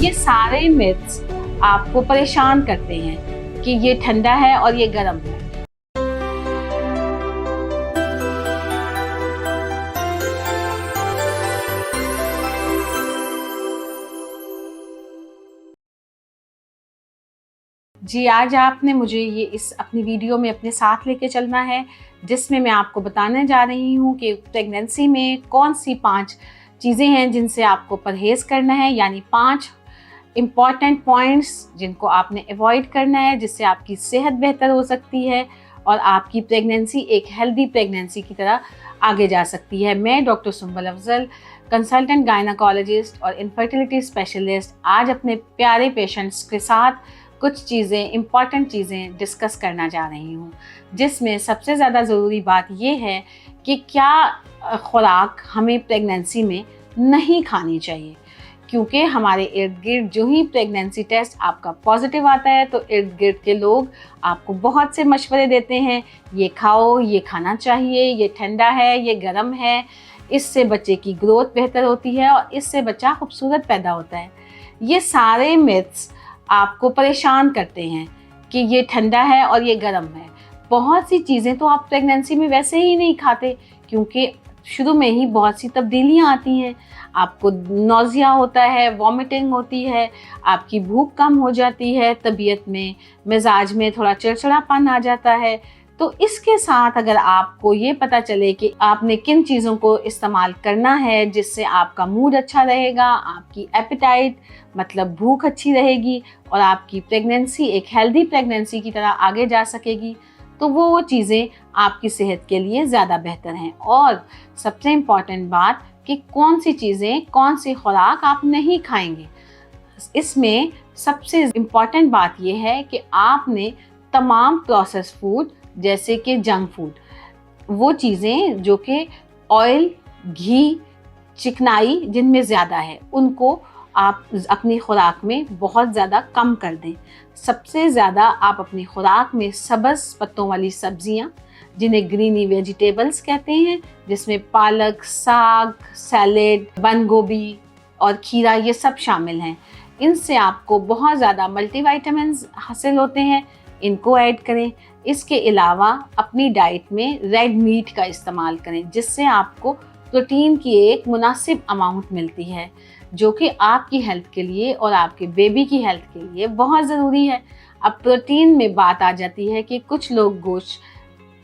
ये सारे मिथ्स आपको परेशान करते हैं कि ये ठंडा है और ये गर्म है। जी, आज आपने मुझे ये इस अपनी वीडियो में अपने साथ लेके चलना है, जिसमें मैं आपको बताने जा रही हूँ कि प्रेगनेंसी में कौन सी 5 चीज़ें हैं जिनसे आपको परहेज़ करना है, यानी 5 इम्पॉर्टेंट पॉइंट्स जिनको आपने अवॉइड करना है, जिससे आपकी सेहत बेहतर हो सकती है और आपकी प्रेगनेंसी एक हेल्दी प्रेगनेंसी की तरह आगे जा सकती है। मैं doctor Sumbal Afzal, consultant gynaecologist और इनफर्टिलिटी स्पेशलिस्ट, आज अपने प्यारे पेशेंट्स के साथ कुछ चीज़ें, इम्पॉर्टेंट चीज़ें डिस्कस करना जा रही हूँ, जिसमें सबसे ज़्यादा ज़रूरी बात ये है कि क्या खुराक हमें प्रेगनेंसी में नहीं खानी चाहिए। क्योंकि हमारे इर्द गिर्द जो ही प्रेगनेंसी टेस्ट आपका पॉजिटिव आता है तो इर्द गिर्द के लोग आपको बहुत से मशवरे देते हैं, ये खाओ, ये खाना चाहिए, ये ठंडा है, ये गर्म है, इससे बच्चे की ग्रोथ बेहतर होती है और इससे बच्चा खूबसूरत पैदा होता है। ये सारे मिथ्स आपको परेशान करते हैं कि ये ठंडा है और ये गर्म है। बहुत सी चीज़ें तो आप प्रेगनेंसी में वैसे ही नहीं खाते, क्योंकि शुरू में ही बहुत सी तब्दीलियां आती हैं। आपको नौजिया होता है, वॉमिटिंग होती है, आपकी भूख कम हो जाती है, तबीयत में, मिजाज में थोड़ा चिड़चिड़ापन आ जाता है। तो इसके साथ अगर आपको ये पता चले कि आपने किन चीज़ों को इस्तेमाल करना है जिससे आपका मूड अच्छा रहेगा, आपकी एपेटाइट मतलब भूख अच्छी रहेगी और आपकी प्रेगनेंसी एक हेल्दी प्रेगनेंसी की तरह आगे जा सकेगी, तो वो चीज़ें आपकी सेहत के लिए ज़्यादा बेहतर हैं। और सबसे इम्पॉर्टेंट बात कि कौन सी चीज़ें, कौन सी खुराक आप नहीं खाएंगे। इसमें सबसे इम्पॉर्टेंट बात यह है कि आपने तमाम प्रोसेस फूड जैसे कि जंक फूड, वो चीज़ें जो कि ऑयल, घी, चिकनाई जिनमें ज़्यादा है, उनको आप अपनी खुराक में बहुत ज़्यादा कम कर दें। सबसे ज़्यादा आप अपनी खुराक में सब्ज़ पत्तों वाली सब्जियां, जिन्हें ग्रीनी वेजिटेबल्स कहते हैं, जिसमें पालक, साग, सैलेड, बंद गोभी और खीरा, ये सब शामिल हैं। इनसे आपको बहुत ज़्यादा मल्टीविटामिन्स हासिल होते हैं, इनको ऐड करें। इसके अलावा अपनी डाइट में रेड मीट का इस्तेमाल करें, जिससे आपको प्रोटीन की एक मुनासिब अमाउंट मिलती है, जो कि आपकी हेल्थ के लिए और आपके बेबी की हेल्थ के लिए बहुत ज़रूरी है। अब प्रोटीन में बात आ जाती है कि कुछ लोग गोश्त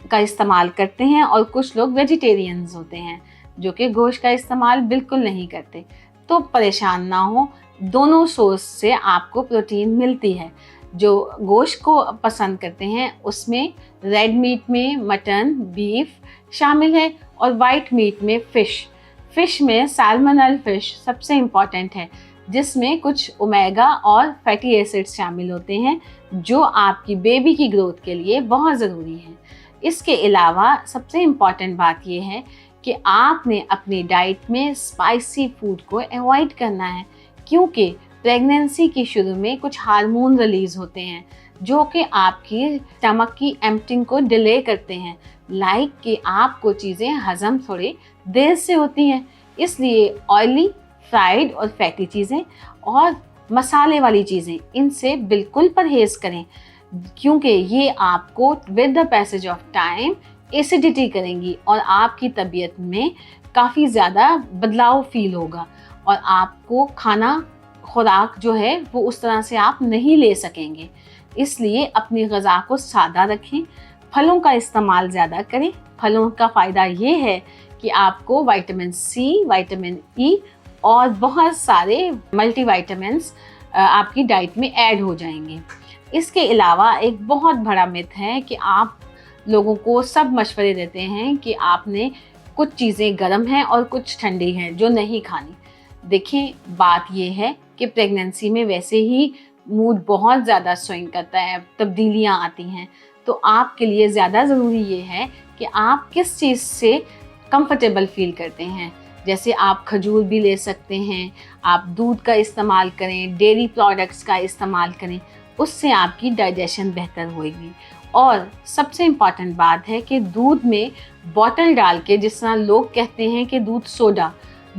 का इस्तेमाल करते हैं और कुछ लोग वेजिटेरियंस होते हैं जो कि गोश्त का इस्तेमाल बिल्कुल नहीं करते। तो परेशान ना हो, दोनों सोर्स से आपको प्रोटीन मिलती है। जो गोश्त को पसंद करते हैं उसमें रेड मीट में मटन, बीफ शामिल है और वाइट मीट में फ़िश में सैल्मोनेल फ़िश सबसे इम्पॉर्टेंट है, जिसमें कुछ ओमेगा और फैटी एसिड्स शामिल होते हैं, जो आपकी बेबी की ग्रोथ के लिए बहुत ज़रूरी है। इसके अलावा सबसे इम्पॉर्टेंट बात यह है कि आपने अपनी डाइट में स्पाइसी फूड को अवॉइड करना है, क्योंकि प्रेगनेंसी की शुरू में कुछ हार्मोन रिलीज होते हैं जो कि आपकी स्टमक की एम्प्टिंग को डिले करते हैं, लाइक कि आपको चीज़ें हज़म थोड़ी देर से होती हैं। इसलिए ऑयली, फ्राइड और फैटी चीज़ें और मसाले वाली चीज़ें, इनसे बिल्कुल परहेज़ करें, क्योंकि ये आपको with the passage of time acidity करेंगी और आपकी तबीयत में काफ़ी ज़्यादा बदलाव फील होगा और आपको खाना, खुराक जो है वो उस तरह से आप नहीं ले सकेंगे। इसलिए अपनी ग़िज़ा को सादा रखें, फलों का इस्तेमाल ज़्यादा करें। फलों का फ़ायदा ये है कि आपको विटामिन सी, विटामिन ई और बहुत सारे मल्टीविटामिन्स आपकी डाइट में ऐड हो जाएंगे। इसके अलावा एक बहुत बड़ा मिथ है कि आप लोगों को सब मशवरे देते हैं कि आपने कुछ चीज़ें गर्म हैं और कुछ ठंडी हैं जो नहीं खानी। देखिए, बात ये है कि प्रेगनेंसी में वैसे ही मूड बहुत ज़्यादा स्विंग करता है, तब्दीलियाँ आती हैं, तो आपके लिए ज़्यादा ज़रूरी ये है कि आप किस चीज़ से कंफर्टेबल फील करते हैं। जैसे आप खजूर भी ले सकते हैं, आप दूध का इस्तेमाल करें, डेयरी प्रोडक्ट्स का इस्तेमाल करें, उससे आपकी डाइजेशन बेहतर होगी। और सबसे इम्पॉर्टेंट बात है कि दूध में बॉटल डाल के, जिस तरह लोग कहते हैं कि दूध सोडा,